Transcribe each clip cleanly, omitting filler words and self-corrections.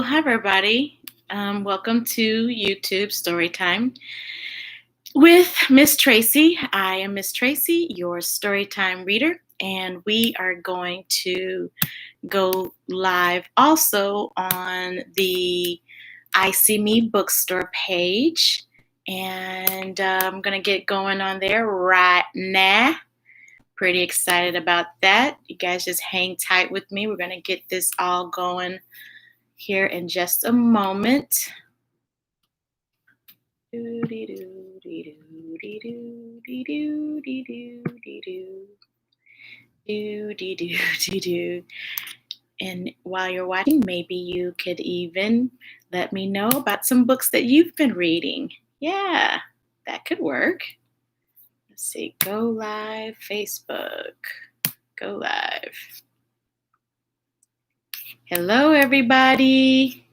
Hi everybody. Welcome to YouTube Storytime with Miss Tracey. I am Miss Tracey, your Storytime reader, and we are going to go live also on the I See Me bookstore page, and I'm going to get going on there right now. Pretty excited about that. You guys just hang tight with me. We're going to get this all going here in just a moment. And while you're watching, maybe you could even let me know about some books that you've been reading. Yeah, that could work. Let's see, go live, Facebook, go live. Hello, everybody.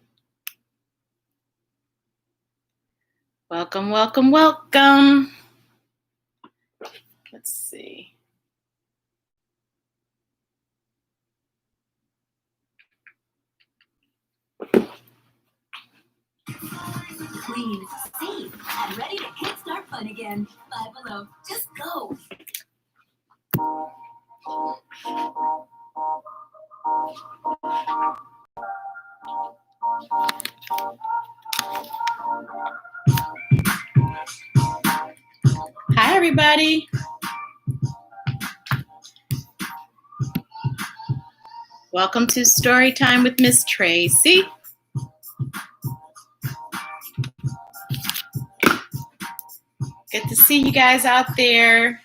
Welcome, welcome, welcome. Let's see. Clean, safe, and ready to kickstart fun again. Five Below, just go. Hi, everybody. Welcome to Storytime with Miss Tracey. Good to see you guys out there.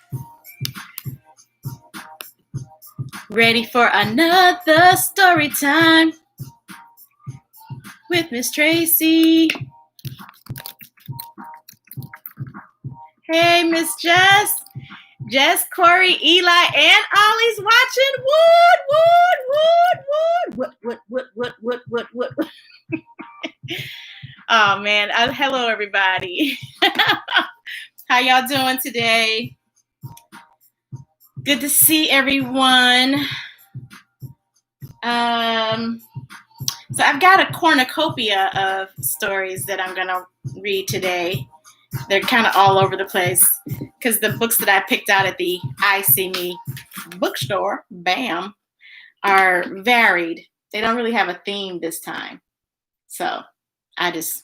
Ready for another story time with Miss Tracey. Hey, Miss Jess. Jess, Corey, Eli, and Ollie's watching. Wood. Oh, man. Hello, everybody. How y'all doing today? Good to see everyone. So I've got a cornucopia of stories that I'm going to read today. They're kind of all over the place because the books that I picked out at the I See Me bookstore, bam, are varied. They don't really have a theme this time. So I just,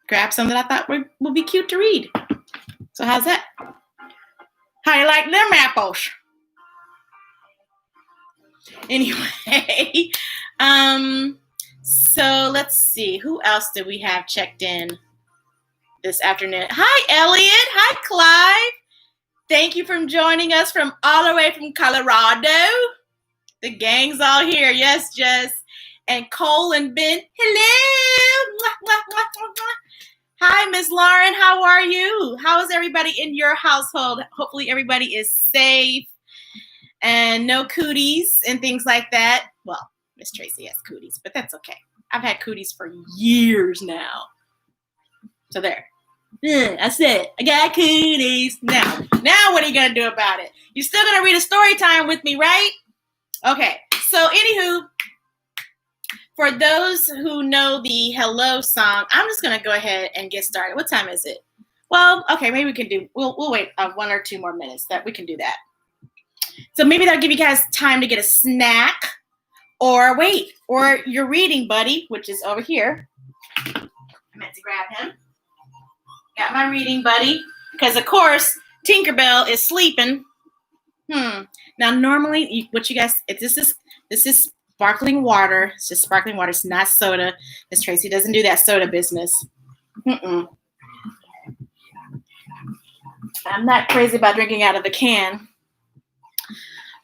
grabbed some that I thought would be cute to read. So how's that? How you like them apples? Anyway, so let's see. Who else did we have checked in this afternoon? Hi, Elliot. Hi, Clive. Thank you for joining us from all the way from Colorado. The gang's all here. Yes, Jess. And Cole and Ben. Hello. Hi, Miss Lauren. How are you? How is everybody in your household? Hopefully everybody is safe and no cooties and things like that. Well, Miss Tracey has cooties, but that's okay. I've had cooties for years now. So there. I said, I got cooties. Now what are you going to do about it? You're still going to read a story time with me, right? Okay. So anywho, for those who know the hello song, I'm just going to go ahead and get started. What time is it? Well, okay, maybe we can do, we'll wait 1 or 2 more minutes. That we can do that. So maybe that'll give you guys time to get a snack or your reading buddy, which is over here. I meant to grab him. Got my reading buddy because, of course, Tinkerbell is sleeping. Now, normally, what you guys, this is sparkling water. It's just sparkling water. It's not soda. Miss Tracey doesn't do that soda business. I'm not crazy about drinking out of the can.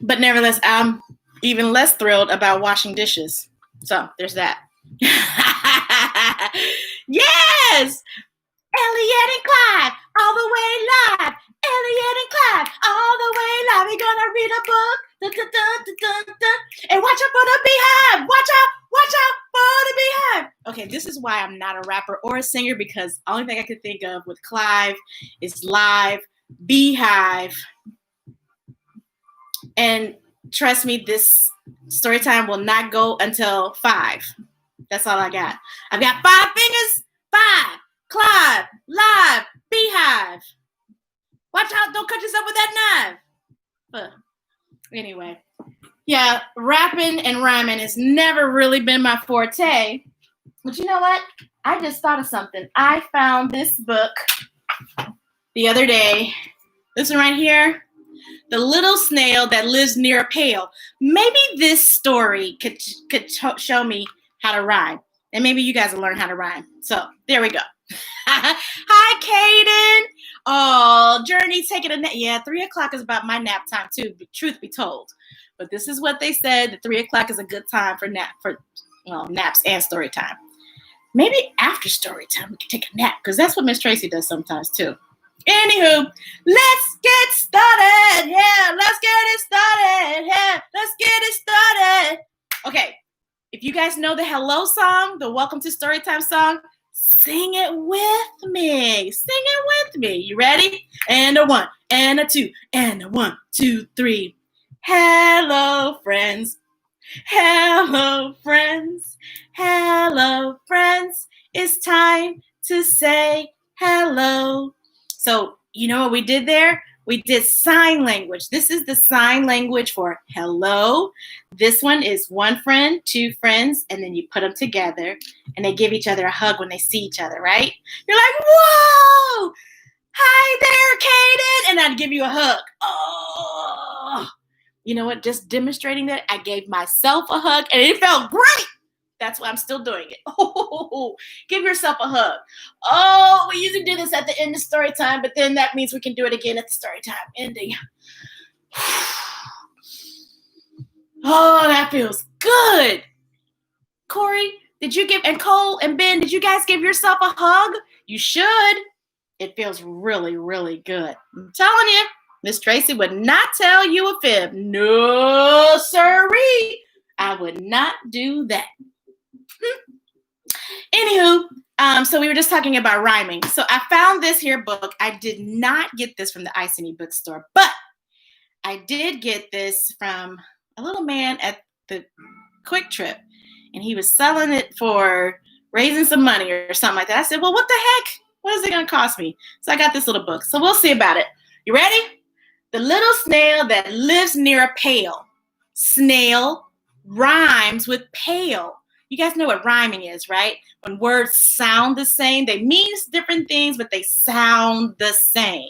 But nevertheless, I'm even less thrilled about washing dishes. So there's that. Yes! Elliot and Clive, all the way live. Elliot and Clive, all the way live. We're gonna read a book. Dun, dun, dun, dun, dun, dun. And watch out for the beehive. Watch out for the beehive. Okay, this is why I'm not a rapper or a singer, because the only thing I could think of with Clive is live, beehive. And trust me, this story time will not go until 5. That's all I got. I've got 5 fingers. 5. Clive, live, beehive. Watch out, don't cut yourself with that knife. But anyway, yeah, rapping and rhyming has never really been my forte. But you know what? I just thought of something. I found this book the other day. This one right here. The Little Snail That Lives Near a Pail. Maybe this story could show me how to rhyme. And maybe you guys will learn how to rhyme. So there we go. Hi, Kaden. Oh, Journey's taking a nap. Yeah, 3 o'clock is about my nap time too, truth be told. But this is what they said, that 3 o'clock is a good time for naps and story time. Maybe after story time we can take a nap, because that's what Miss Tracey does sometimes too. Anywho, let's get started. Yeah, let's get it started. Yeah, let's get it started. Okay, if you guys know the hello song, the welcome to storytime song, sing it with me. Sing it with me. You ready? And a 1, and a 2, and a 1, 2, 3. Hello, friends. Hello, friends. Hello, friends. It's time to say hello. So, you know what we did there? We did sign language. This is the sign language for hello. This one is 1 friend, 2 friends, and then you put them together, and they give each other a hug when they see each other, right? You're like, whoa! Hi there, Kaden! And I'd give you a hug. Oh! You know what? Just demonstrating that, I gave myself a hug, and it felt great. That's why I'm still doing it. Oh, give yourself a hug. Oh, we usually do this at the end of story time, but then that means we can do it again at the story time ending. Oh, that feels good. Corey, and Cole and Ben, did you guys give yourself a hug? You should. It feels really, really good. I'm telling you, Miss Tracey would not tell you a fib. No, sirree. I would not do that. Anywho, so we were just talking about rhyming. So I found this here book. I did not get this from the Iceni bookstore, but I did get this from a little man at the Quick Trip, and he was selling it for raising some money or something like that. I said, well, what the heck? What is it going to cost me? So I got this little book. So we'll see about it. You ready? The Little Snail That Lives Near a Pail. Snail rhymes with pail. You guys know what rhyming is, right? When words sound the same, they mean different things, but they sound the same.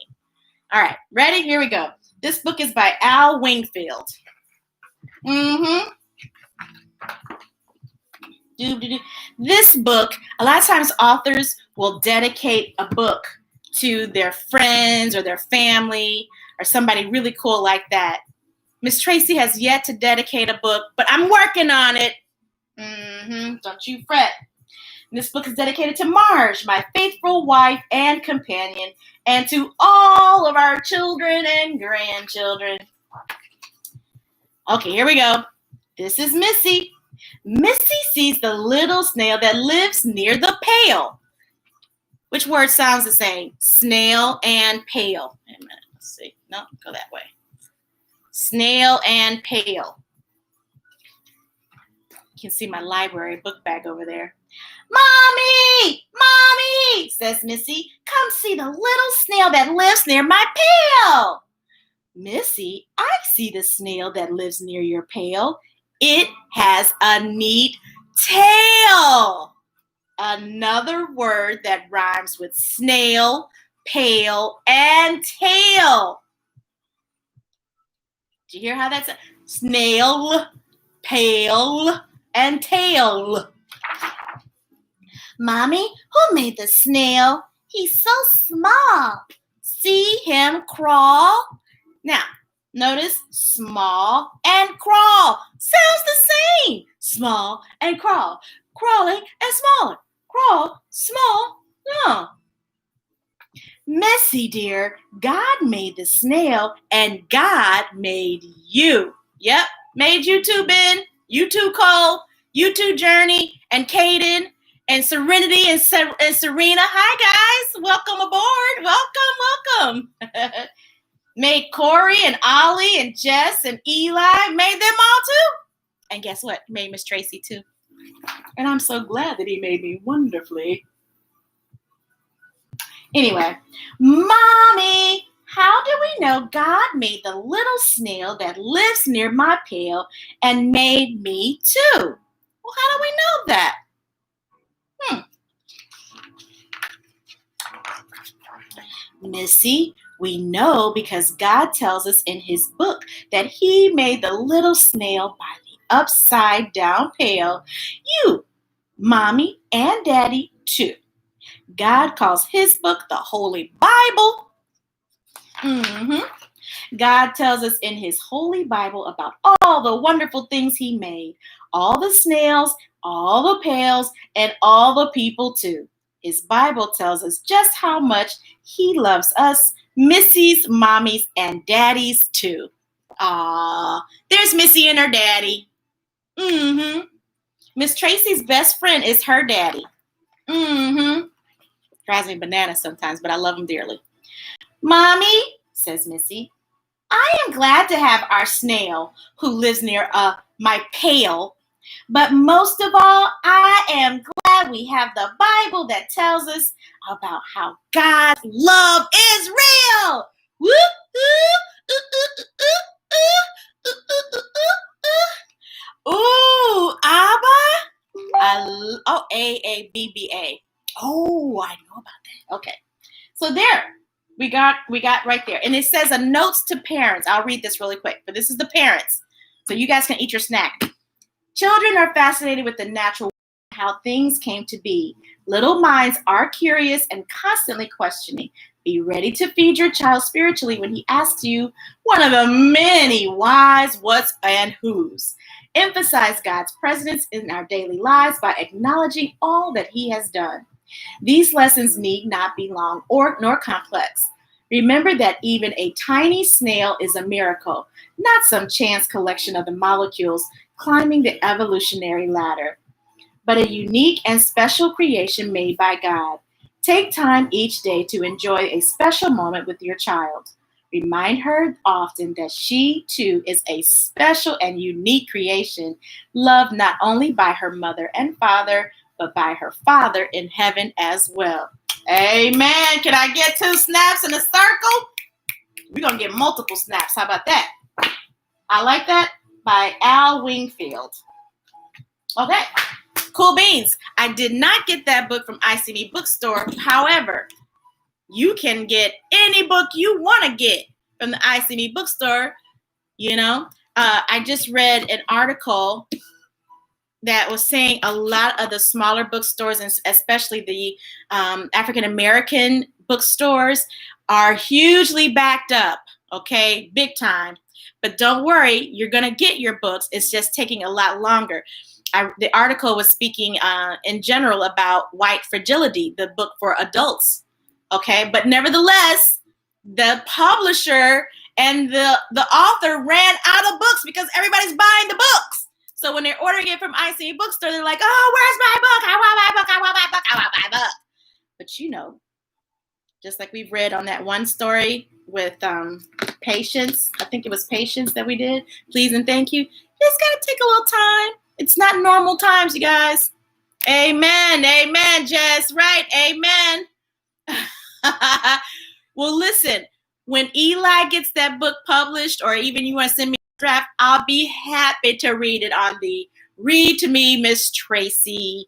All right, ready? Here we go. This book is by Al Wingfield. This book, a lot of times authors will dedicate a book to their friends or their family or somebody really cool like that. Miss Tracey has yet to dedicate a book, but I'm working on it. Don't you fret. This book is dedicated to Marge, my faithful wife and companion, and to all of our children and grandchildren. Okay, here we go. This is Missy. Missy sees the little snail that lives near the pail. Which word sounds the same? Snail and pail. Wait a minute. Let's see. No, go that way. Snail and pail. You can see my library book bag over there. Mommy! Mommy! Says Missy. Come see the little snail that lives near my pail. Missy, I see the snail that lives near your pail. It has a neat tail. Another word that rhymes with snail, pail, and tail. Did you hear how that's snail, pail, and tail? Mommy, who made the snail? He's so small. See him crawl? Now, notice small and crawl. Sounds the same. Small and crawl. Crawling and smaller. Crawl, small, no. Missy, dear, God made the snail and God made you. Yep, made you too, Ben. You too, Cole. You too, Journey and Kaden and Serenity and Serena. Hi, guys. Welcome aboard. Welcome. Made Corey and Ollie and Jess and Eli. Made them all too. And guess what? Made Miss Tracey too. And I'm so glad that he made me wonderfully. Anyway, Mommy, how do we know God made the little snail that lives near my pail and made me too? Well, how do we know that? Missy, we know because God tells us in his book that he made the little snail by the upside down pail. You, Mommy, and Daddy too. God calls his book the Holy Bible. God tells us in his Holy Bible about all the wonderful things he made. All the snails, all the pails, and all the people too. His Bible tells us just how much he loves us, Missy's, mommies, and daddies too. Ah, there's Missy and her daddy. Miss Tracey's best friend is her daddy. Drives me bananas sometimes, but I love him dearly. Mommy, says Missy, I am glad to have our snail who lives near my pail. But most of all, I am glad we have the Bible that tells us about how God's love is real. Woo, ooh, Abba. A-A-B-B-A. Oh, I know about that. Okay. So there, we got right there. And it says a notes to parents. I'll read this really quick, but this is the parents. So you guys can eat your snack. Children are fascinated with the natural world, how things came to be. Little minds are curious and constantly questioning. Be ready to feed your child spiritually when he asks you one of the many whys, whats, and whos. Emphasize God's presence in our daily lives by acknowledging all that he has done. These lessons need not be long nor complex. Remember that even a tiny snail is a miracle, not some chance collection of the molecules climbing the evolutionary ladder, but a unique and special creation made by God. Take time each day to enjoy a special moment with your child. Remind her often that she, too, is a special and unique creation, loved not only by her mother and father, but by her Father in heaven as well. Amen. Can I get 2 snaps in a circle? We're going to get multiple snaps. How about that? I like that. By Al Wingfield. Okay. Cool beans. I did not get that book from ICB Bookstore. However, you can get any book you want to get from the ICB Bookstore. You know, I just read an article that was saying a lot of the smaller bookstores, and especially the African-American bookstores, are hugely backed up, okay, big time. But don't worry, you're going to get your books. It's just taking a lot longer. The article was speaking in general about White Fragility, the book for adults, okay? But nevertheless, the publisher and the author ran out of books because everybody's buying the books. So when they're ordering it from ICB Bookstore, they're like, oh, where's my book? I want my book. I want my book. I want my book. But you know, just like we've read on that one story with Patience, I think it was Patience that we did, please and thank you. Just got to take a little time. It's not normal times, you guys. Amen. Amen, Jess. Right. Amen. Well, listen, when Eli gets that book published, or even you want to send me a draft, I'll be happy to read it on the Read to Me, Miss Tracey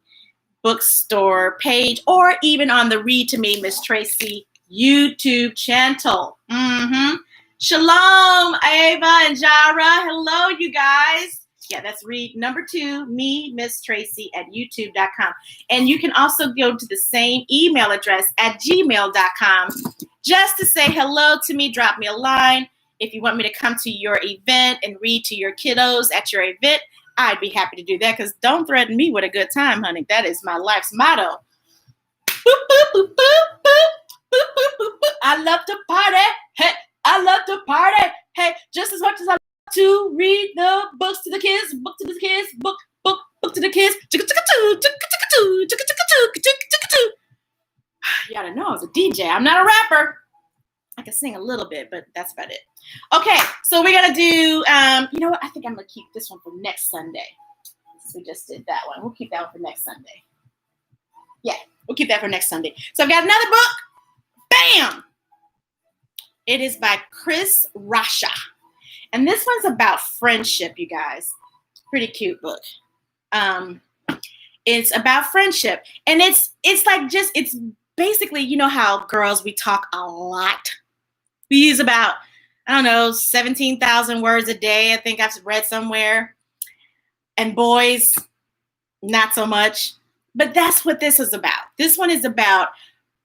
bookstore page, or even on the Read to Me, Miss Tracey YouTube channel. Shalom, Ava and Jara. Hello, you guys. Yeah, that's read number 2, me, Miss Tracey at youtube.com. And you can also go to the same email address at gmail.com just to say hello to me. Drop me a line. If you want me to come to your event and read to your kiddos at your event, I'd be happy to do that, because don't threaten me with a good time, honey. That is my life's motto. Boop, boop, boop, boop, boop, boop, boop, boop, boop. I love to party. Hey, I love to party. Hey, just as much as I love to read the books to the kids, book to the kids, book to the kids. You gotta know I was a DJ. I'm not a rapper. I can sing a little bit, but that's about it. Okay, so we're gonna do, you know what? I think I'm gonna keep this one for next Sunday. We just did that one. We'll keep that one for next Sunday. Yeah, we'll keep that for next Sunday. So I've got another book. Bam! It is by Raschka. And this one's about friendship, you guys. Pretty cute book. It's about friendship. And it's basically, you know how girls, we talk a lot. We use about, 17,000 words a day. I think I've read somewhere. And boys, not so much. But that's what this is about. This one is about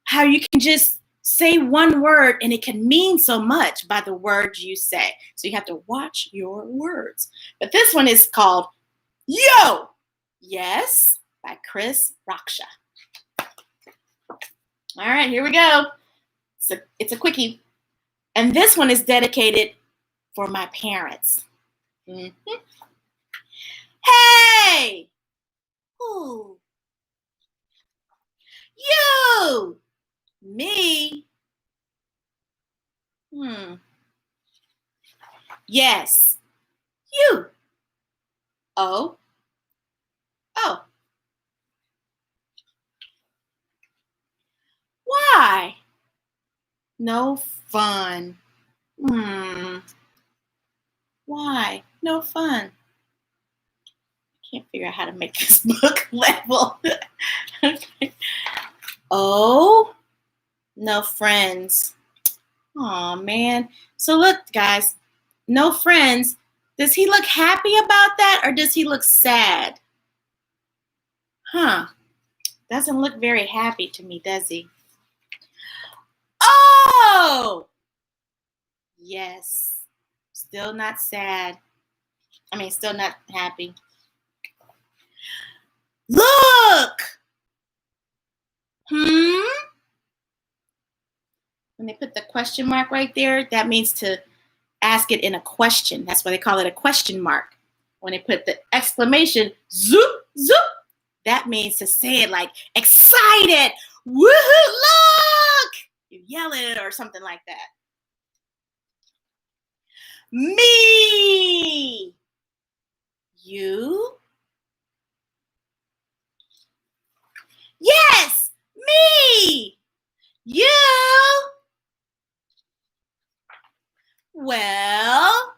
how you can just say one word and it can mean so much by the words you say. So you have to watch your words. But this one is called Yo! Yes, by Raschka. All right, here we go. It's a quickie. And this one is dedicated for my parents. Mm-hmm. Hey! Who? You! Me? Yes. You. Oh. Oh. Why? No fun. Why? No fun. I can't figure out how to make this book level. Okay. Oh. No friends. Aw, man. So look, guys, no friends. Does he look happy about that or does he look sad? Doesn't look very happy to me, does he? Oh! Yes. Still not sad. Still not happy. Look! When they put the question mark right there, that means to ask it in a question. That's why they call it a question mark. When they put the exclamation, zoop, zoop, that means to say it like excited. Woohoo, look! You yell it or something like that. Me. You. Yes, me. You. Well,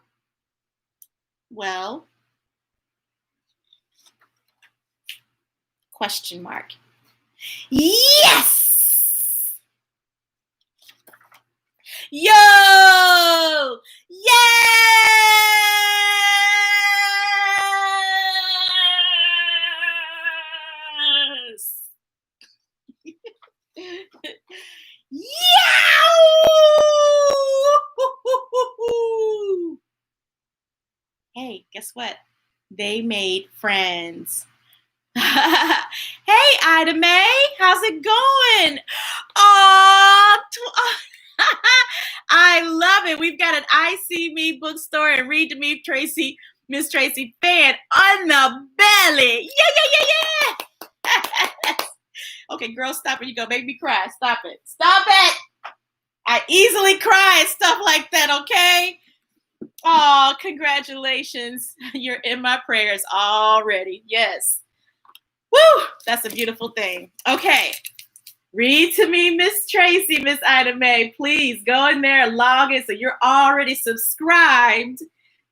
question mark. Yes! Yo! Yes! Yow! Hey, guess what? They made friends. Hey, Ida Mae, how's it going? Oh, I love it. We've got an I See Me bookstore and Read to Me, Tracey, Miss Tracey fan on the belly. Yeah. Okay, girl, stop it. You go make me cry. Stop it. Stop it. I easily cry and stuff like that, okay? Oh, congratulations. You're in my prayers already. Yes. Woo! That's a beautiful thing. Okay. Read to me, Miss Tracey, Miss Ida Mae. Please go in there and log in so you're already subscribed.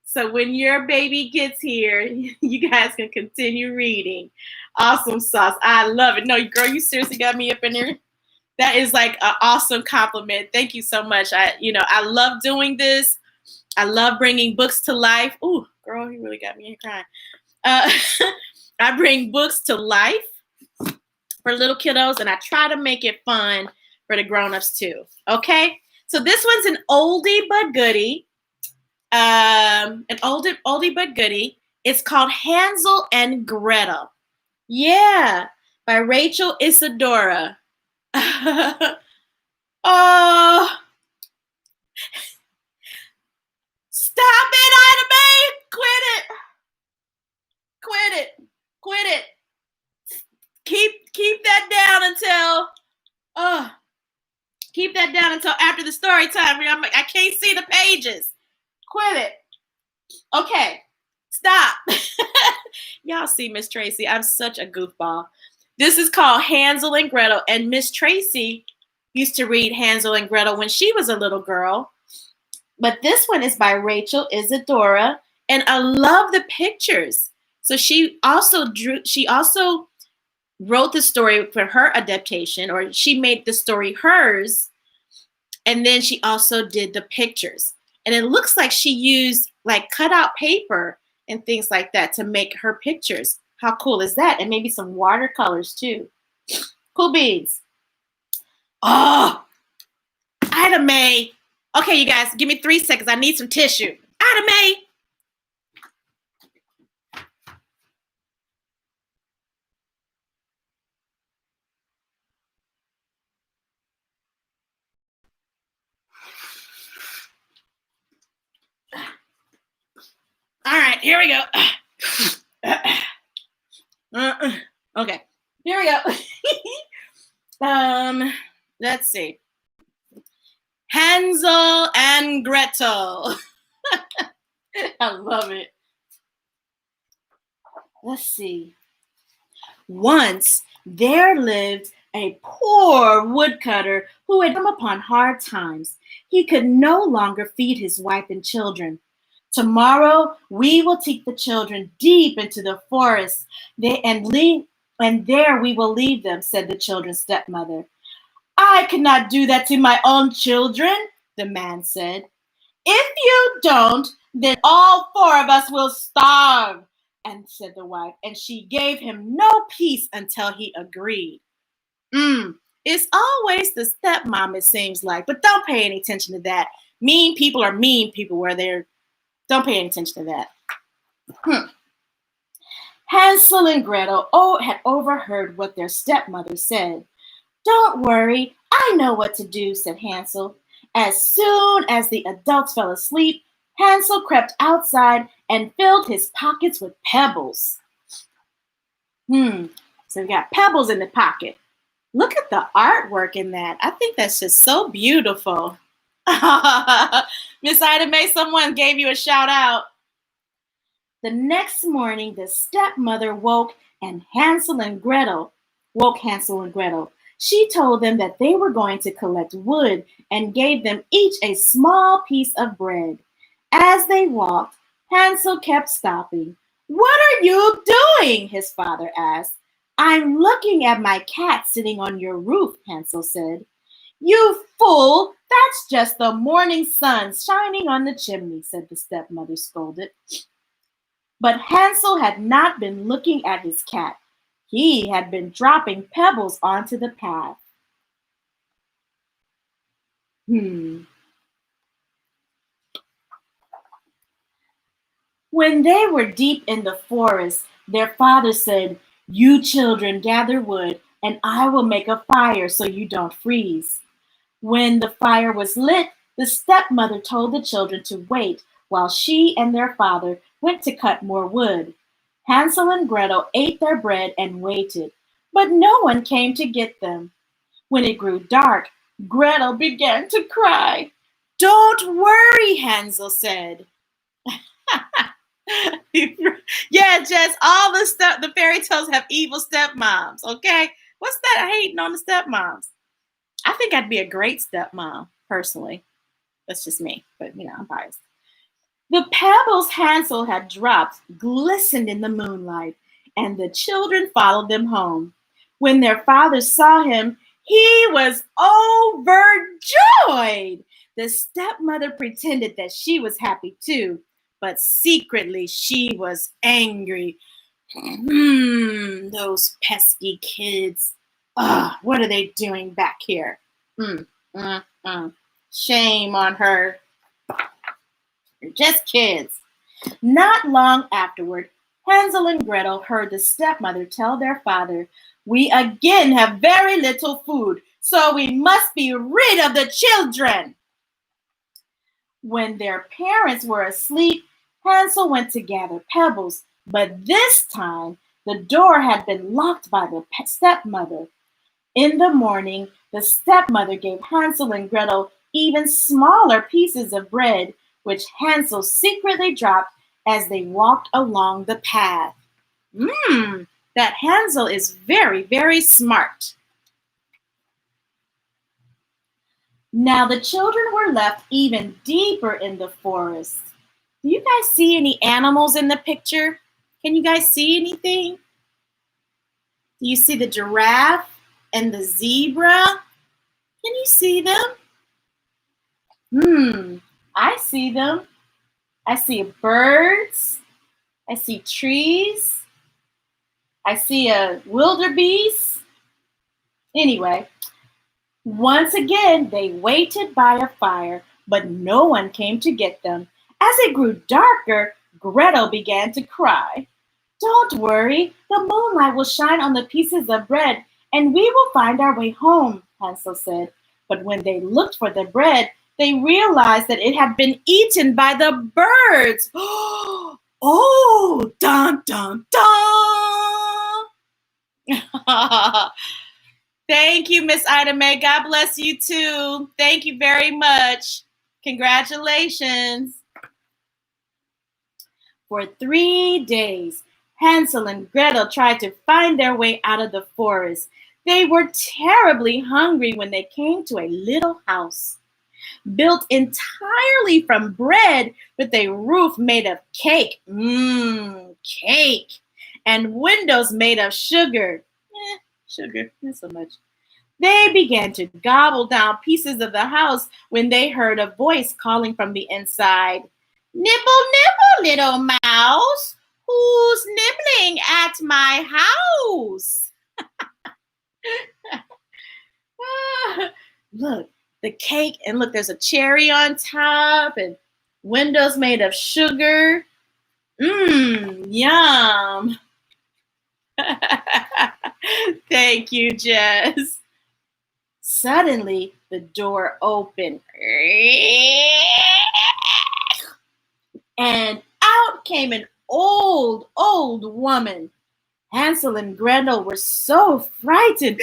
So when your baby gets here, you guys can continue reading. Awesome sauce. I love it. No, girl, you seriously got me up in there. That is like an awesome compliment. Thank you so much. I love doing this. I love bringing books to life. Ooh, girl, you really got me in crying. I bring books to life for little kiddos, and I try to make it fun for the grown-ups too. Okay? So this one's an oldie but goodie. Oldie but goodie. It's called Hansel and Gretel. Yeah, by Rachel Isadora. Oh, stop it, Ida Mae! Quit it! Quit it! Quit it! Keep that down until after the story time. I can't see the pages. Quit it. Okay, stop. Y'all see Miss Tracey. I'm such a goofball. This is called Hansel and Gretel. And Miss Tracey used to read Hansel and Gretel when she was a little girl. But this one is by Rachel Isadora. And I love the pictures. So she also wrote the story for her adaptation, or she made the story hers. And then she also did the pictures. And it looks like she used like cutout paper and things like that to make her pictures. How cool is that? And maybe some watercolors too. Cool beans. Oh, Ida Mae. Okay, you guys, give me 3 seconds. I need some tissue. Ida Mae. All right, here we go. Okay, here we go. Let's see. Hansel and Gretel. I love it. Let's see. Once there lived a poor woodcutter who had come upon hard times. He could no longer feed his wife and children. Tomorrow we will take the children deep into the forest and there we will leave them, said the children's stepmother. I cannot do that to my own children, the man said. If you don't, then all 4 of us will starve, and said the wife, and she gave him no peace until he agreed. It's always the stepmom, it seems like, but don't pay any attention to that. Mean people are mean people where they're, don't pay any attention to that. Hansel and Gretel had overheard what their stepmother said. Don't worry, I know what to do, said Hansel. As soon as the adults fell asleep, Hansel crept outside and filled his pockets with pebbles. So we got pebbles in the pocket. Look at the artwork in that. I think that's just so beautiful. Miss Ida Mae, someone gave you a shout out. The next morning, the stepmother woke Hansel and Gretel. She told them that they were going to collect wood and gave them each a small piece of bread. As they walked, Hansel kept stopping. What are you doing? His father asked. I'm looking at my cat sitting on your roof, Hansel said. You fool! That's just the morning sun shining on the chimney, said the stepmother, scolded. But Hansel had not been looking at his cat. He had been dropping pebbles onto the path. When they were deep in the forest, their father said, You children gather wood, and I will make a fire so you don't freeze. When the fire was lit, the stepmother told the children to wait while she and their father went to cut more wood. Hansel and Gretel ate their bread and waited, but no one came to get them. When it grew dark, Gretel began to cry. Don't worry, Hansel said. Yeah, Jess, all the fairy tales have evil stepmoms, okay? What's that hating on the stepmoms? I think I'd be a great stepmom, personally. That's just me, but I'm biased. The pebbles Hansel had dropped glistened in the moonlight, and the children followed them home. When their father saw him, he was overjoyed. The stepmother pretended that she was happy too, but secretly she was angry. Those pesky kids. What are they doing back here? Shame on her. You're just kids. Not long afterward, Hansel and Gretel heard the stepmother tell their father, We again have very little food, so we must be rid of the children. When their parents were asleep, Hansel went to gather pebbles, but this time the door had been locked by the stepmother. In the morning, the stepmother gave Hansel and Gretel even smaller pieces of bread, which Hansel secretly dropped as they walked along the path. That Hansel is very, very smart. Now the children were left even deeper in the forest. Do you guys see any animals in the picture? Can you guys see anything? Do you see the giraffe and the zebra? Can you see them? I see them. I see birds. I see trees. I see a wildebeest. Anyway, once again, they waited by a fire, but no one came to get them. As it grew darker, Gretel began to cry. "Don't worry, the moonlight will shine on the pieces of bread, and we will find our way home," Hansel said. But when they looked for the bread, they realized that it had been eaten by the birds. Oh, dun, dun, dun! Thank you, Miss Ida Mae. God bless you too. Thank you very much. Congratulations. For 3 days, Hansel and Gretel tried to find their way out of the forest. They were terribly hungry when they came to a little house, built entirely from bread with a roof made of cake. Cake. And windows made of sugar. Sugar, not so much. They began to gobble down pieces of the house when they heard a voice calling from the inside. "Nibble, nibble, little mouse. Who's nibbling at my house?" Look, the cake, and look, there's a cherry on top and windows made of sugar. Yum. Thank you, Jess. Suddenly, the door opened. And out came an old woman. Hansel and Gretel were so frightened.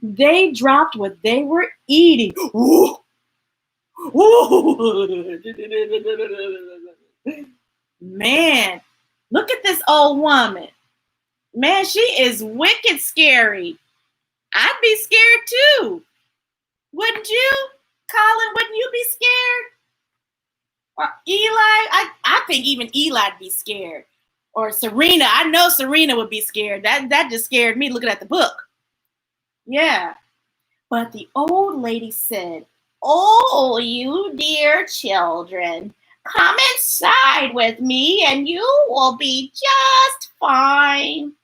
They dropped what they were eating. Man, look at this old woman. Man, she is wicked scary. I'd be scared too. Wouldn't you? Colin, wouldn't you be scared? Or Eli? I think even Eli'd be scared. Or Serena. I know Serena would be scared. That just scared me looking at the book. Yeah. But the old lady said, "Oh, you dear children, come inside with me and you will be just fine."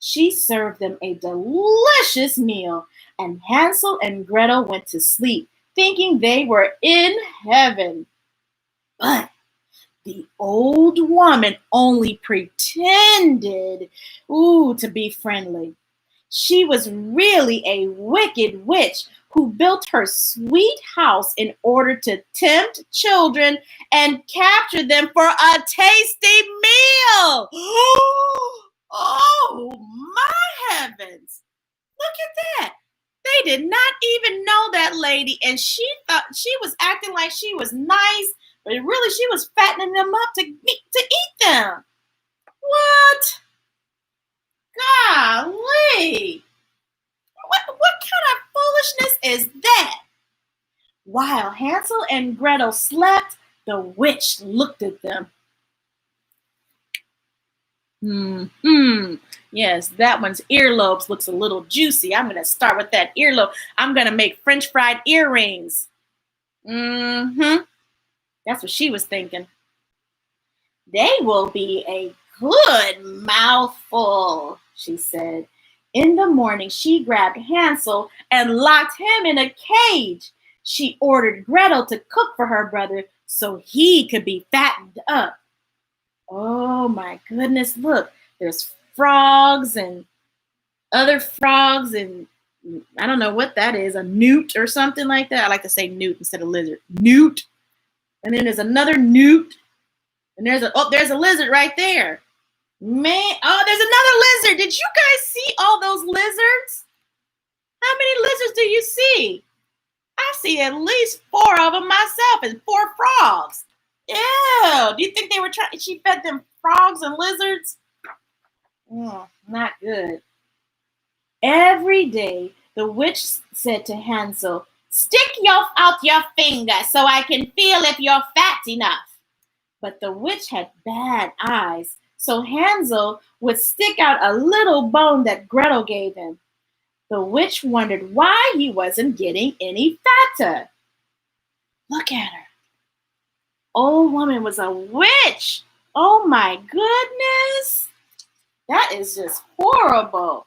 She served them a delicious meal, and Hansel and Gretel went to sleep, thinking they were in heaven. But the old woman only pretended, to be friendly. She was really a wicked witch who built her sweet house in order to tempt children and capture them for a tasty meal. Oh, my heavens. Look at that. They did not even know that lady, and she thought she was acting like she was nice, but really she was fattening them up to eat them. What? Golly. What kind of foolishness is that? While Hansel and Gretel slept, the witch looked at them. Yes, that one's earlobes looks a little juicy. I'm going to start with that earlobe. I'm going to make French fried earrings. That's what she was thinking. They will be a good mouthful, she said. In the morning, she grabbed Hansel and locked him in a cage. She ordered Gretel to cook for her brother so he could be fattened up. Oh my goodness, look, there's frogs and other frogs and I don't know what that is, a newt or something like that. I like to say newt instead of lizard. Newt. And then there's another newt. And there's a lizard right there. Man, there's another lizard. Did you guys see all those lizards? How many lizards do you see? I see at least 4 of them myself and 4 frogs. Ew. Do you think they were trying? She fed them frogs and lizards? Not good. Every day, the witch said to Hansel, "Stick out your finger so I can feel if you're fat enough." But the witch had bad eyes, so Hansel would stick out a little bone that Gretel gave him. The witch wondered why he wasn't getting any fatter. Look at her. Old woman was a witch. Oh my goodness. That is just horrible.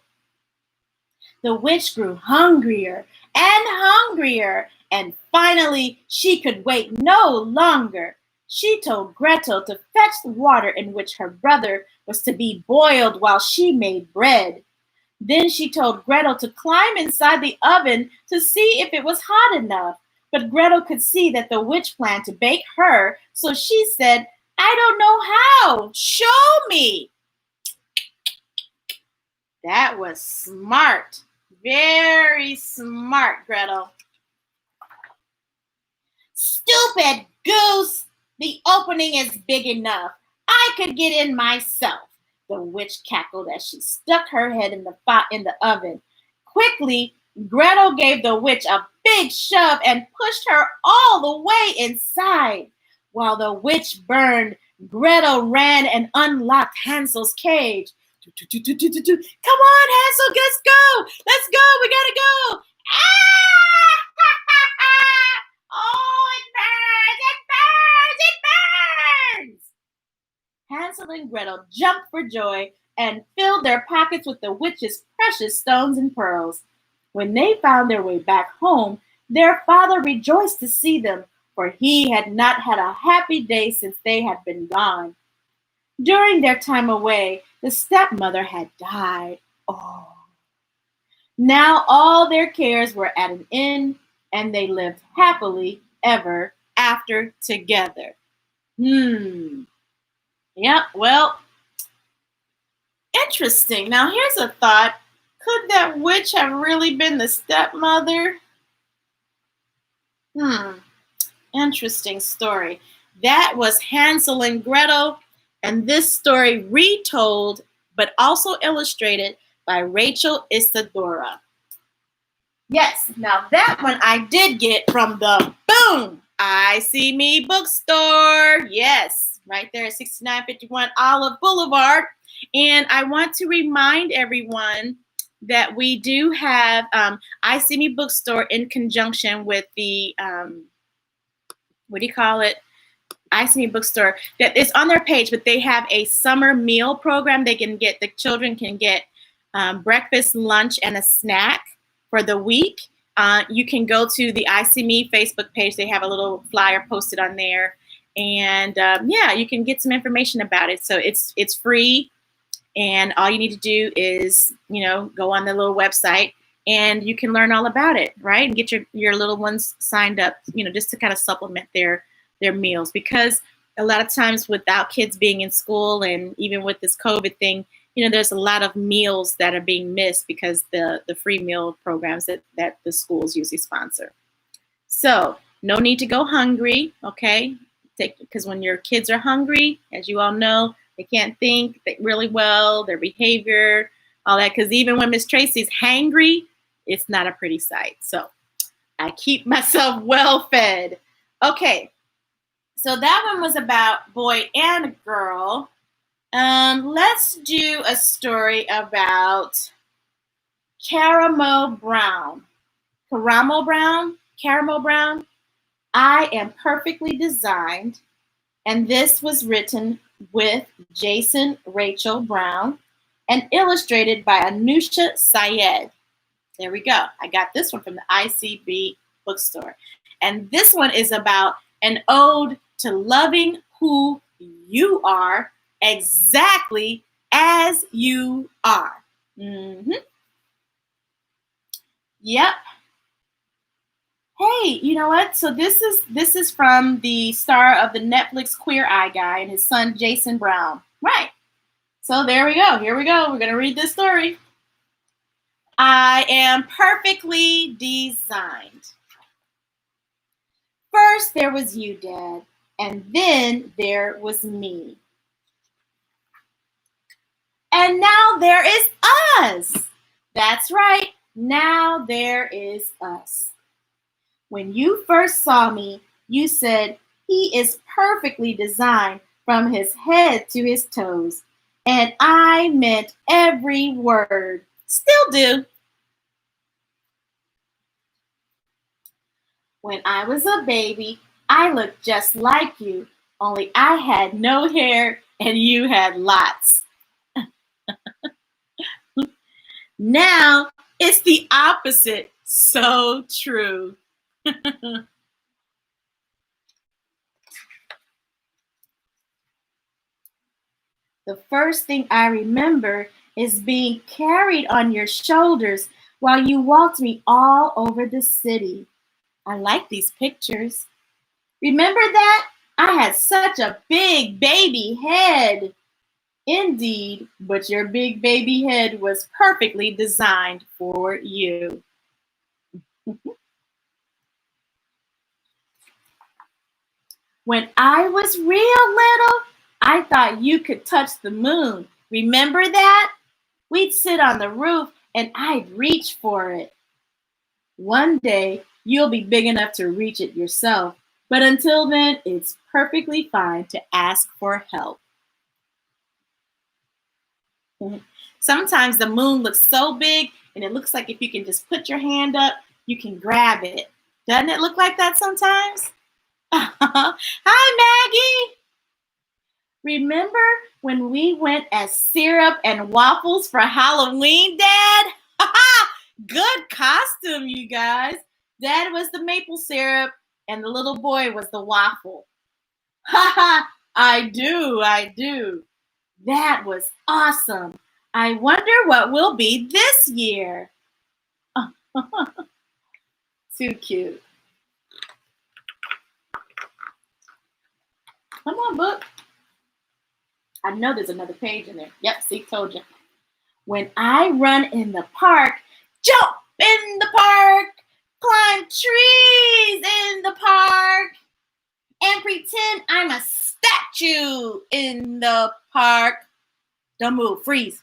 The witch grew hungrier and hungrier, and finally she could wait no longer. She told Gretel to fetch the water in which her brother was to be boiled while she made bread. Then she told Gretel to climb inside the oven to see if it was hot enough. But Gretel could see that the witch planned to bake her, so she said, "I don't know how. Show me." That was smart. Very smart, Gretel. "Stupid goose! The opening is big enough. I could get in myself," the witch cackled as she stuck her head in the oven. Quickly, Gretel gave the witch a big shove and pushed her all the way inside. While the witch burned, Gretel ran and unlocked Hansel's cage. "Come on, Hansel, let's go! Let's go! We gotta go!" Ah! Oh, it burns! It burns! It burns! Hansel and Gretel jumped for joy and filled their pockets with the witch's precious stones and pearls. When they found their way back home, their father rejoiced to see them, for he had not had a happy day since they had been gone. During their time away, the stepmother had died. Oh. Now all their cares were at an end, and they lived happily ever after together. Yeah, well, interesting. Now here's a thought. Could that witch have really been the stepmother? Interesting story. That was Hansel and Gretel, and this story retold, but also illustrated by Rachel Isadora. Yes, now that one I did get from the Boom! I See Me bookstore. Yes, right there at 6951 Olive Boulevard. And I want to remind everyone that we do have I See Me bookstore in conjunction with the, what do you call it? I See Me bookstore. That is on their page, but they have a summer meal program. The children can get breakfast, lunch, and a snack for the week. You can go to the I See Me Facebook page. They have a little flyer posted on there. And you can get some information about it. So it's free. And all you need to do is, go on the little website and you can learn all about it, right? And get your little ones signed up, just to kind of supplement their meals. Because a lot of times without kids being in school and even with this COVID thing, there's a lot of meals that are being missed because the free meal programs that the schools usually sponsor. So no need to go hungry, okay? Because when your kids are hungry, as you all know, they can't think really well, their behavior, all that. Because even when Miss Tracey's hangry, it's not a pretty sight. So I keep myself well fed. Okay, so that one was about boy and girl. Let's do a story about Caramel Brown. Caramel Brown. I am perfectly designed. And this was written with Jason Rachel Brown and illustrated by Anusha Syed. There we go. I got this one from the ICB bookstore. And this one is about an ode to loving who you are exactly as you are. Yep. Hey, you know what? So this is from the star of the Netflix Queer Eye guy and his son Jason Brown. Right. So there we go. Here we go. We're going to read this story. I am perfectly designed. First there was you, Dad. And then there was me. And now there is us. That's right. Now there is us. When you first saw me, you said, he is perfectly designed from his head to his toes. And I meant every word. Still do. When I was a baby, I looked just like you, only I had no hair and you had lots. Now it's the opposite. So true. The first thing I remember is being carried on your shoulders while you walked me all over the city. I like these pictures. Remember that? I had such a big baby head. Indeed, but your big baby head was perfectly designed for you. When I was real little, I thought you could touch the moon. Remember that? We'd sit on the roof and I'd reach for it. One day, you'll be big enough to reach it yourself, but until then, it's perfectly fine to ask for help. Sometimes the moon looks so big and it looks like if you can just put your hand up, you can grab it. Doesn't it look like that sometimes? Hi, Maggie. Remember when we went as syrup and waffles for Halloween, Dad? Good costume, you guys. Dad was the maple syrup and the little boy was the waffle. I do. That was awesome. I wonder what will be this year. Too cute. Come on, book. I know there's another page in there. Yep, see, told you. When I run in the park, jump in the park, climb trees in the park, and pretend I'm a statue in the park. Don't move, freeze.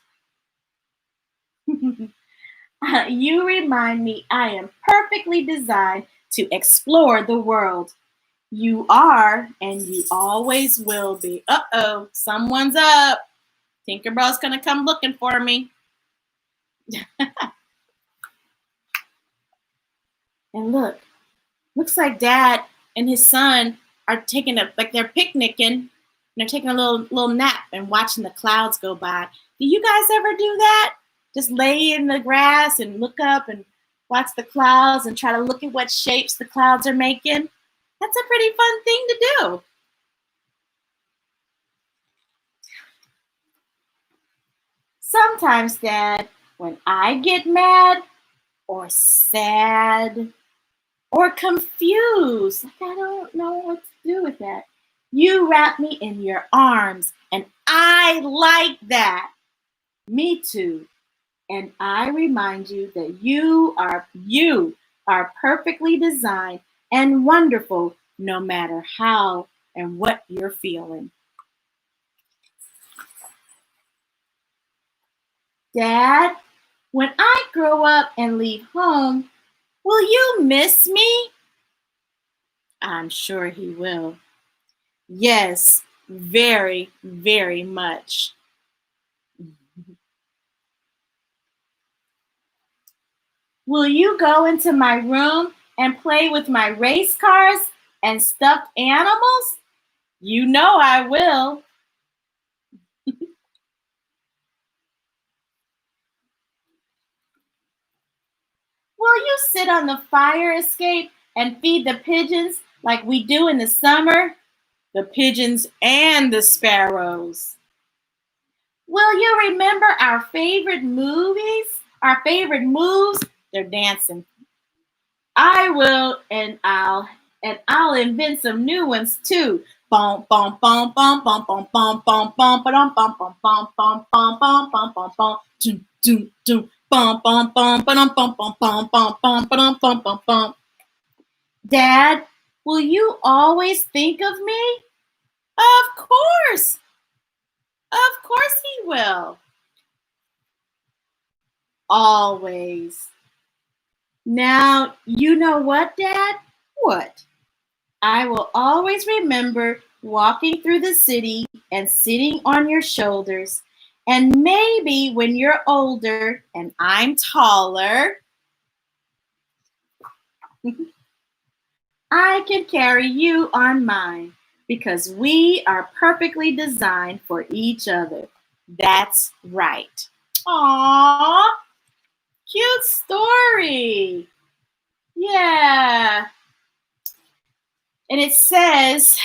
You remind me I am perfectly designed to explore the world. You are, and you always will be. Uh-oh, someone's up. Tinkerbell's gonna come looking for me. And look, looks like Dad and his son are they're picnicking, and they're taking a little nap and watching the clouds go by. Do you guys ever do that? Just lay in the grass and look up and watch the clouds and try to look at what shapes the clouds are making? That's a pretty fun thing to do. Sometimes, Dad, when I get mad or sad or confused, like I don't know what to do with that, you wrap me in your arms, and I like that. Me too. And I remind you that you are perfectly designed and wonderful no matter how and what you're feeling. Dad, when I grow up and leave home, will you miss me? I'm sure he will. Yes, very, very much. Will you go into my room and play with my race cars and stuffed animals? You know I will. Will you sit on the fire escape and feed the pigeons like we do in the summer? The pigeons and the sparrows. Will you remember our favorite movies? Our favorite moves? They're dancing. I will, and I'll invent some new ones too. Bum bum bum bum bum bum bum bum bum bum bum bum bum bum bum bum bum bum bum doom doom doom bum bum bum bum bum bum bum bum bum bum bum bum bum. Dad, Will you always think of me? Of course. Of course he will. Always. Now, you know what, Dad? What? I will always remember walking through the city and sitting on your shoulders. And maybe when you're older and I'm taller, I can carry you on mine because we are perfectly designed for each other. That's right. Aww, cute story. Yeah. And it says,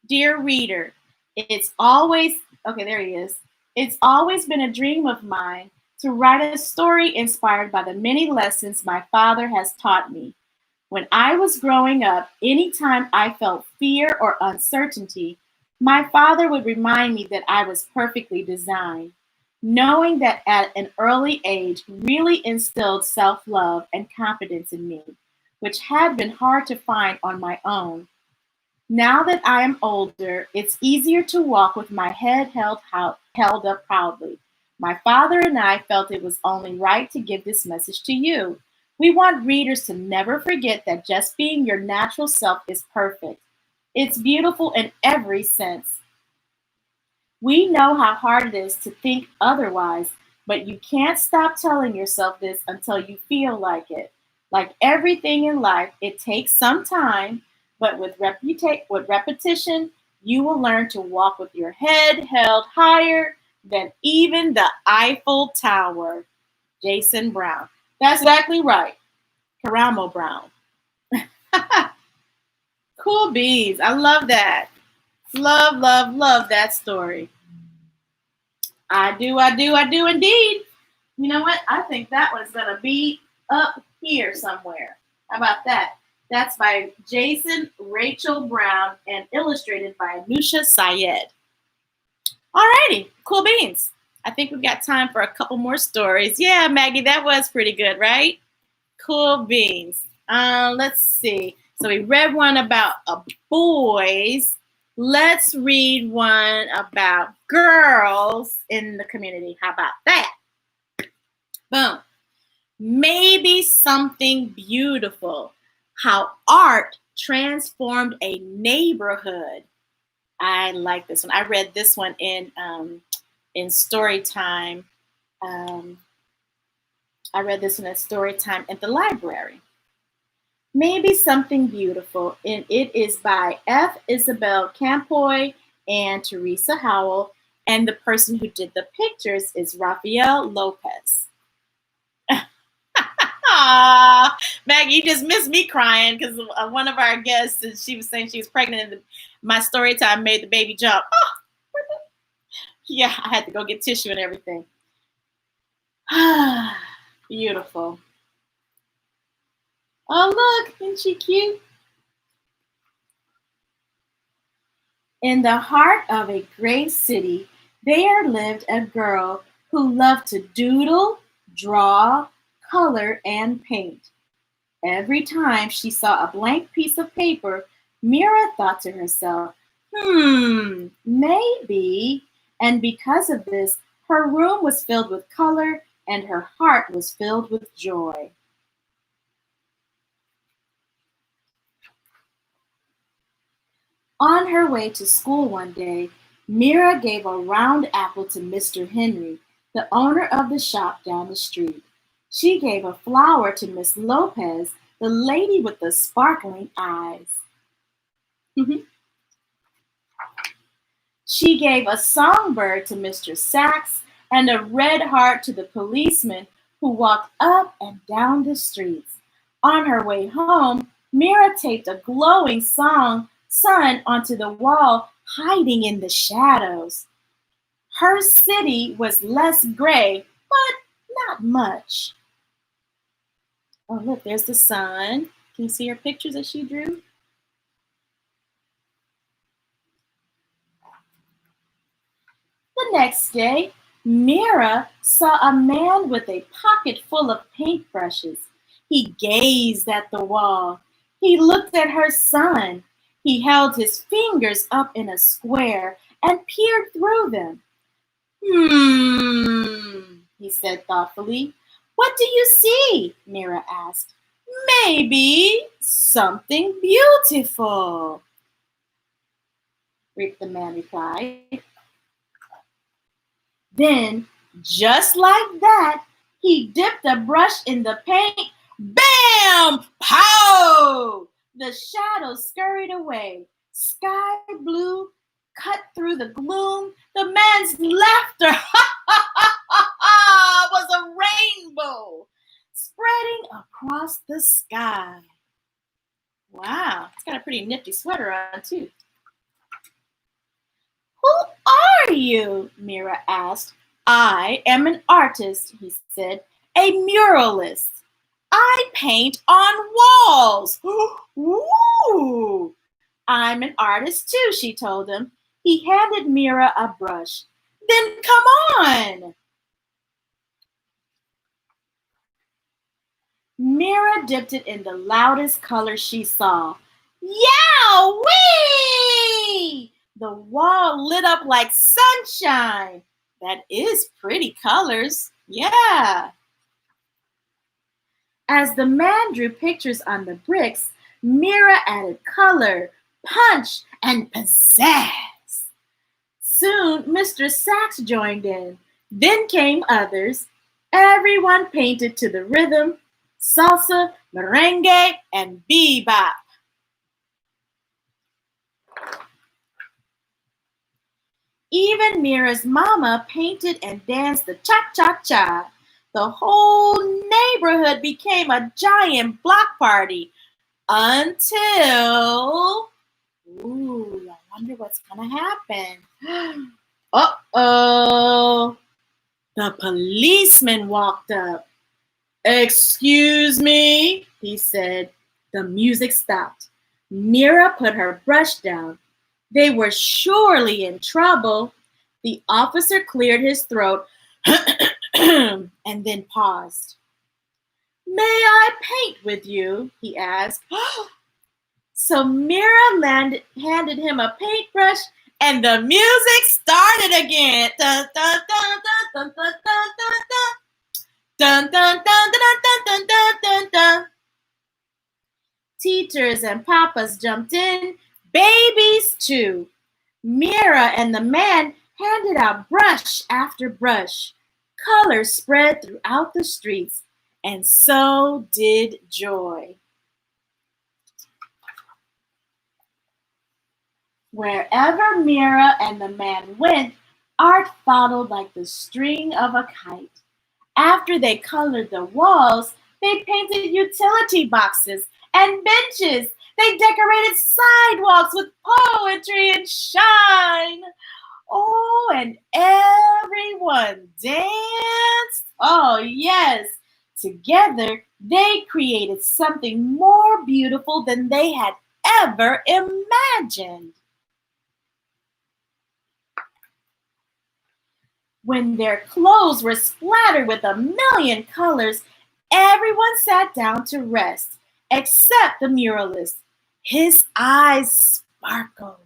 dear reader, it's always, okay, there he is. It's always been a dream of mine to write a story inspired by the many lessons my father has taught me. When I was growing up, anytime I felt fear or uncertainty, my father would remind me that I was perfectly designed. Knowing that at an early age really instilled self love and confidence in me, which had been hard to find on my own. Now that I am older, it's easier to walk with my head held up proudly. My father and I felt it was only right to give this message to you. We want readers to never forget that just being your natural self is perfect. It's beautiful in every sense. We know how hard it is to think otherwise, but you can't stop telling yourself this until you feel like it. Like everything in life, it takes some time, but with repetition, you will learn to walk with your head held higher than even the Eiffel Tower. Jason Brown. That's exactly right. Caramo Brown. Cool beans. I love that. Love, love, love that story. I do indeed. You know what? I think that one's going to be up here somewhere. How about that? That's by Jason Rachel Brown and illustrated by Nusha Syed. Alrighty, cool beans. I think we've got time for a couple more stories. Yeah, Maggie, that was pretty good, right? Cool beans. Let's see. So we read one about boys. Let's read one about girls in the community. How about that? Boom. Maybe something beautiful. How art transformed a neighborhood. I like this one. I read this one in story time. I read this one in story time at the library. Maybe something beautiful, and it is by F. Isabel Campoy and Teresa Howell, and the person who did the pictures is Rafael Lopez. Ah, Maggie, you just missed me crying because one of our guests, she was saying she was pregnant, and my story time made the baby jump. Oh, yeah, I had to go get tissue and everything. Beautiful. Oh, look, isn't she cute? In the heart of a great city, there lived a girl who loved to doodle, draw, color, and paint. Every time she saw a blank piece of paper, Mira thought to herself, maybe. And because of this, her room was filled with color and her heart was filled with joy. On her way to school one day, Mira gave a round apple to Mr. Henry, the owner of the shop down the street. She gave a flower to Miss Lopez, the lady with the sparkling eyes. She gave a songbird to Mr. Sachs and a red heart to the policeman who walked up and down the streets. On her way home, Mira taped a glowing sun onto the wall, hiding in the shadows. Her city was less gray, but not much. Oh, look, there's the sun. Can you see her pictures that she drew? The next day, Mira saw a man with a pocket full of paintbrushes. He gazed at the wall. He looked at her son. He held his fingers up in a square and peered through them. He said thoughtfully. What do you see? Mira asked. Maybe something beautiful, the man replied. Then, just like that, he dipped a brush in the paint. Bam! Pow! The shadows scurried away. Sky blue cut through the gloom. The man's laughter was a rainbow spreading across the sky. Wow, it's got a pretty nifty sweater on too. Who are you? Mira asked. I am an artist, he said, a muralist. I paint on walls. Ooh. I'm an artist too, she told him. He handed Mira a brush. Then come on. Mira dipped it in the loudest color she saw. Yow-wee! The wall lit up like sunshine. That is pretty colors. Yeah. As the man drew pictures on the bricks, Mira added color, punch, and pizzazz. Soon, Mr. Sachs joined in. Then came others. Everyone painted to the rhythm, salsa, merengue, and bebop. Even Mira's mama painted and danced the cha-cha-cha. The whole neighborhood became a giant block party until... Ooh, I wonder what's gonna happen. Uh-oh. The policeman walked up. Excuse me, he said. The music stopped. Mira put her brush down. They were surely in trouble. The officer cleared his throat and then paused. May I paint with you? He asked. So Mira handed him a paintbrush and the music started again. Dun, dun, dun, dun, dun, dun, dun, dun. Dun, dun, dun, dun, dun, dun, dun, dun, dun. Teachers and papas jumped in, babies too. Mira and the man handed out brush after brush. Color spread throughout the streets, and so did joy. Wherever Mira and the man went, art followed like the string of a kite. After they colored the walls, they painted utility boxes and benches. They decorated sidewalks with poetry and shine. Oh, and everyone danced. Oh, yes. Together, they created something more beautiful than they had ever imagined. When their clothes were splattered with a million colors, everyone sat down to rest, except the muralist. His eyes sparkled.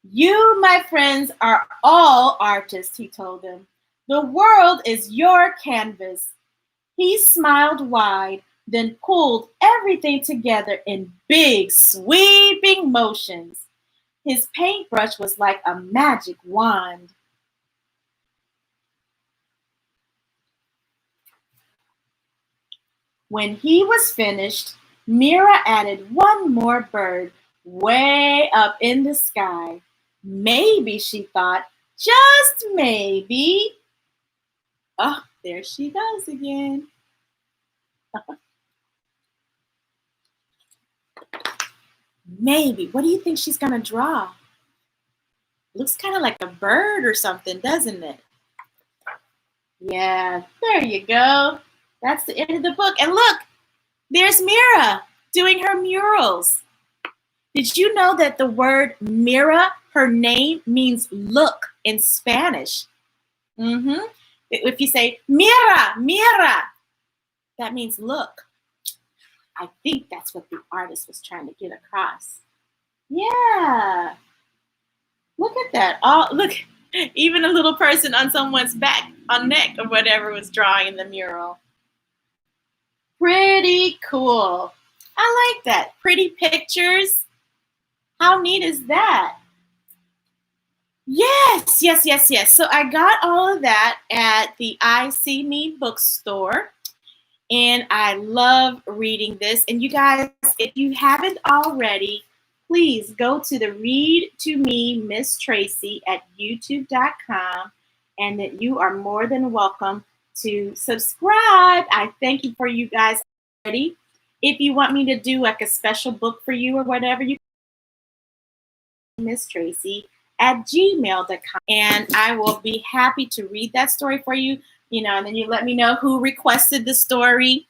You, my friends, are all artists, he told them. The world is your canvas. He smiled wide, then pulled everything together in big, sweeping motions. His paintbrush was like a magic wand. When he was finished, Mira added one more bird way up in the sky. Maybe, she thought, just maybe. Oh, there she goes again. Maybe. What do you think she's going to draw? Looks kind of like a bird or something, doesn't it? Yeah, there you go. That's the end of the book. And look, there's Mira doing her murals. Did you know that the word Mira, her name, means look in Spanish? If you say Mira, Mira, that means look. I think that's what the artist was trying to get across. Yeah. Look at that. Oh, look. Even a little person on someone's back, on neck or whatever was drawing in the mural. Pretty cool. I like that. Pretty pictures. How neat is that? Yes, yes, yes, yes. So I got all of that at the I See Me bookstore. And I love reading this. And you guys, if you haven't already, please go to the Read to Me Miss Tracey at youtube.com, and that you are more than welcome to subscribe. I thank you for you guys already. If you want me to do like a special book for you or whatever, you can Miss Tracey at gmail.com, and I will be happy to read that story for you. And then you let me know who requested the story.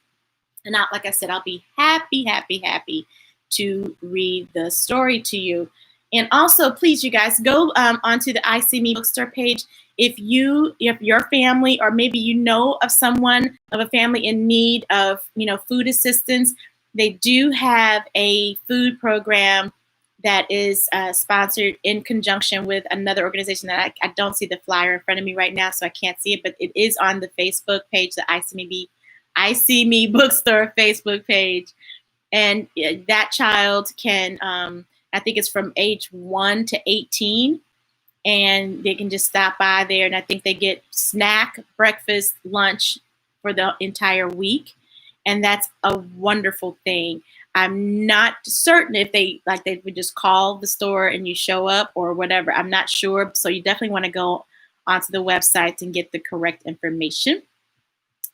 And like I said, I'll be happy, happy, happy to read the story to you. And also, please, you guys, go onto the I See Me bookstore page. If your family, or maybe you know of someone of a family in need of, food assistance, they do have a food program that is sponsored in conjunction with another organization that I don't see the flyer in front of me right now, so I can't see it, but it is on the Facebook page, the I See Me bookstore Facebook page. And that child can, I think it's from age 1 to 18, and they can just stop by there. And I think they get snack, breakfast, lunch for the entire week. And that's a wonderful thing. I'm not certain if they would just call the store and you show up or whatever. I'm not sure. So you definitely want to go onto the website and get the correct information.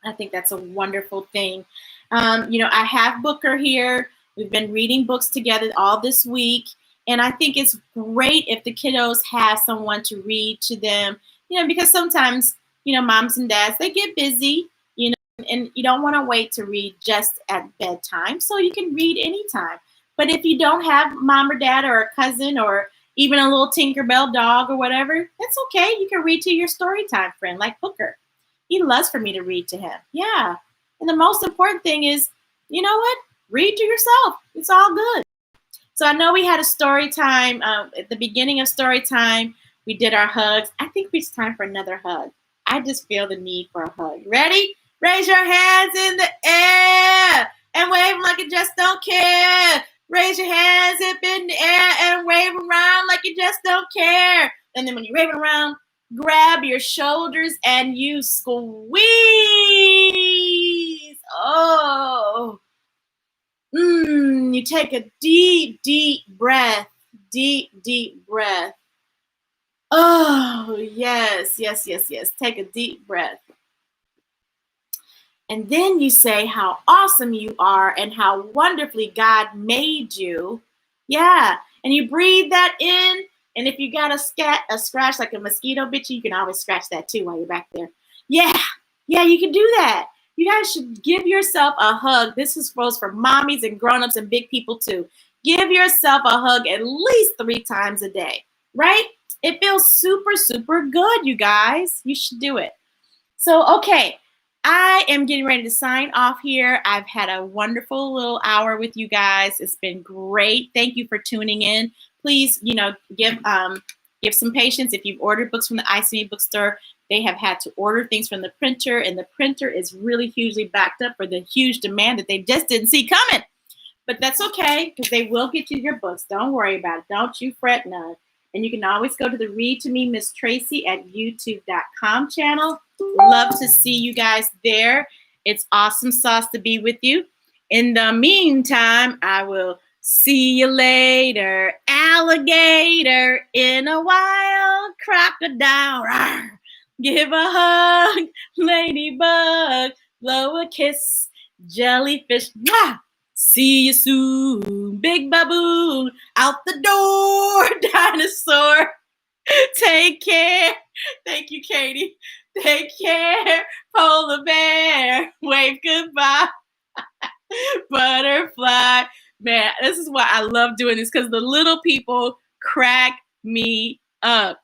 I think that's a wonderful thing. I have Booker here. We've been reading books together all this week. And I think it's great if the kiddos have someone to read to them, because sometimes, moms and dads, they get busy, and you don't want to wait to read just at bedtime. So you can read anytime. But if you don't have mom or dad or a cousin or even a little Tinkerbell dog or whatever, that's okay. You can read to your storytime friend like Booker. He loves for me to read to him. Yeah. And the most important thing is, you know what? Read to yourself. It's all good. So I know we had a story time at the beginning of story time. We did our hugs. I think it's time for another hug. I just feel the need for a hug. Ready? Raise your hands in the air and wave them like you just don't care. Raise your hands up in the air and wave them around like you just don't care. And then when you're waving around, grab your shoulders and you squeeze. Oh. You take a deep, deep breath. Deep, deep breath. Oh, yes, yes, yes, yes. Take a deep breath. And then you say how awesome you are and how wonderfully God made you. Yeah. And you breathe that in. And if you got a scratch like a mosquito bit you, can always scratch that too while you're back there. Yeah. Yeah, you can do that. You guys should give yourself a hug. This is goes for mommies and grown-ups and big people too. Give yourself a hug at least 3 times a day, right? It feels super, super good, you guys. You should do it. So, okay. I am getting ready to sign off here. I've had a wonderful little hour with you guys. It's been great. Thank you for tuning in. Please, give some patience. If you've ordered books from the I See Me bookstore, they have had to order things from the printer, and the printer is really hugely backed up for the huge demand that they just didn't see coming. But that's okay, because they will get you your books. Don't worry about it. Don't you fret none. And you can always go to the Read to Me Miss Tracey at youtube.com channel. Love to see you guys there. It's awesome sauce to be with you. In the meantime, I will see you later. Alligator in a wild crocodile. Rawr. Give a hug, ladybug. Blow a kiss, jellyfish. Mwah! See you soon, big baboon. Out the door, dinosaur. Take care. Thank you, Katie. Take care, polar bear. Wave goodbye. Butterfly. Man, this is why I love doing this, because the little people crack me up.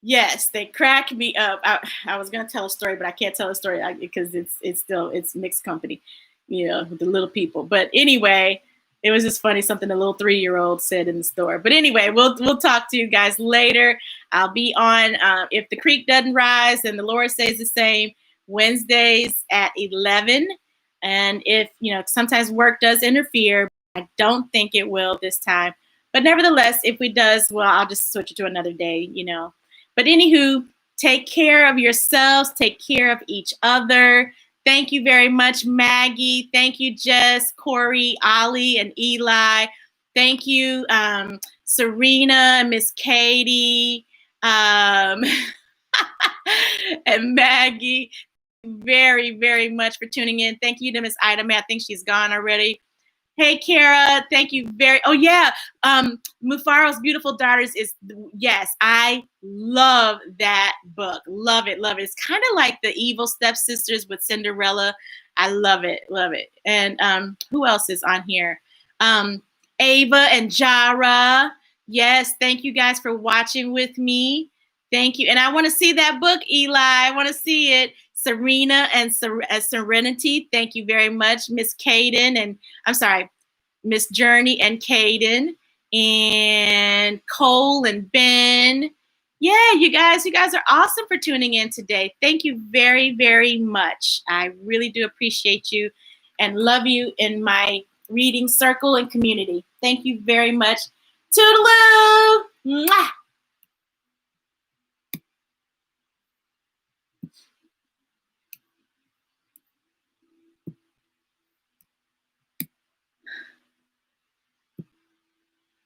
Yes, they crack me up. I was going to tell a story, but I can't tell a story because it's mixed company. the little people. But anyway, it was just funny, something a little 3-year-old said in the store. But anyway, we'll talk to you guys later. I'll be on, if the creek doesn't rise and the Lord says the same, Wednesdays at 11. And if, sometimes work does interfere, I don't think it will this time. But nevertheless, if it does, well, I'll just switch it to another day, But anywho, take care of yourselves. Take care of each other. Thank you very much, Maggie. Thank you, Jess, Corey, Ollie, and Eli. Thank you, Serena, Miss Katie, and Maggie. Very, very much for tuning in. Thank you to Miss Ida May. I think she's gone already. Hey, Kara, thank you oh yeah, Mufaro's Beautiful Daughters yes, I love that book. Love it, love it. It's kind of like the evil stepsisters with Cinderella. I love it, love it. And who else is on here? Ava and Jara. Yes, thank you guys for watching with me. Thank you. And I want to see that book, Eli. I want to see it. Serena and Serenity, thank you very much. Miss Caden and, I'm sorry, Miss Journey and Caden and Cole and Ben. Yeah, you guys are awesome for tuning in today. Thank you very, very much. I really do appreciate you and love you in my reading circle and community. Thank you very much. Toodaloo! Mwah!